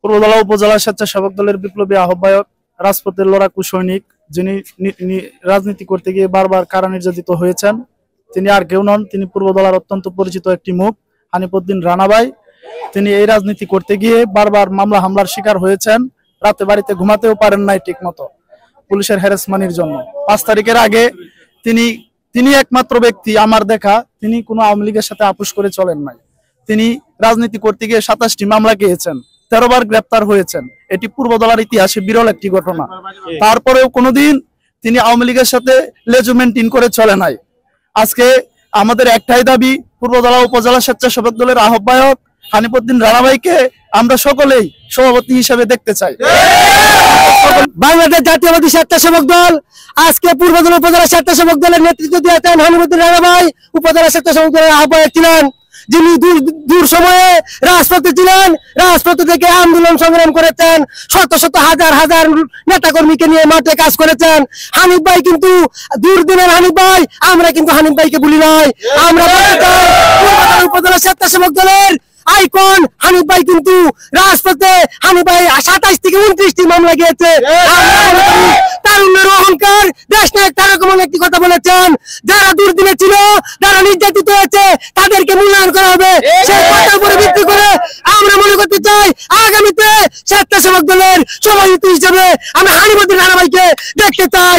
পূর্বধলা উপজেলা স্বেচ্ছাসেবক দলের বিপ্লবী আহ্বায়ক, রাজপথের লড়াকু সৈনিক, যিনি রাজনীতি করতে গিয়ে বারবার কারা নির্যাতিত হয়েছেন, তিনি আর কেউ নন, তিনি পূর্বধলার অত্যন্ত পরিচিত একটি মুখ, হানিফউদ্দিন রানা ভাই। তিনি এই রাজনীতি করতে গিয়ে বারবার মামলা হামলার শিকার হয়েছেন। রাতে বাড়িতে ঘুমাতেও পারেন নাই ঠিক মতো পুলিশের হ্যারাসমেন্টের জন্য। 5 তারিখের আগে তিনি একমাত্র ব্যক্তি আমার দেখা, তিনি কোনো আওয়ামী লীগের সাথে আপোষ করে চলেন নাই। তিনি রাজনীতি করতে গিয়ে 27টি মামলা খেয়েছেন, 13 বার গ্রেপ্তার হয়েছেন। এটি পূর্বধলার ইতিহাসে বিরল একটি ঘটনা। তারপরেও কোনোদিন তিনি আওয়ামী লীগের সাথে লেজু মেনটেন করে চলে নাই। আজকে আমাদের একটাই দাবি, পূর্বধলা উপজেলা স্বেচ্ছাসেবক দলের আহ্বায়ক হানিফউদ্দিন রানা ভাইকে আমরা সকলেই সভাপতি হিসেবে দেখতে চাই। বাংলাদেশ জাতীয়বাদী স্বেচ্ছাসেবক দল আজকে পূর্বধলা উপজেলা স্বেচ্ছাসেবক দলের নেতৃত্ব দিয়েছেন হানিফউদ্দিন রানা ভাই। উপজেলা স্বেচ্ছাসেবক দলের আহ্বায়ক ছিলেন, যিনি দূর সময়ে রাজপথে ছিলেন, রাজপথে থেকে আন্দোলন সংগ্রাম করেছেন, শত শত হাজার হাজার নেতাকর্মীকে নিয়ে মাঠে কাজ করেছেন। হানিফ ভাই কিন্তু দুর্দিনের হানিফ ভাই, আমরা কিন্তু হানিফ ভাইকে ভুলি নাই। আমরা উপজেলা স্বেচ্ছাসেবক দলের আইকন হানিফ ভাই কিন্তু রাজপথে, হানিফ ভাই 27 থেকে 29টি মামলা গিয়েছে। তারুণ্যের অহংকার, দেশ নায়ক তারেক রহমান একটি কথা বলেছেন, যারা দুর্দিনে ছিল, যারা নির্যাতিত হয়েছে, তাদেরকে মূল্যায়ন করা হবে। সেই কথার উপরে ভিত্তি করে আমরা মনে করতে চাই, আগামীতে স্বেচ্ছাসেবক দলের সভাপতি হিসেবে আমরা হানিফউদ্দিন রানা ভাইকে দেখতে চাই।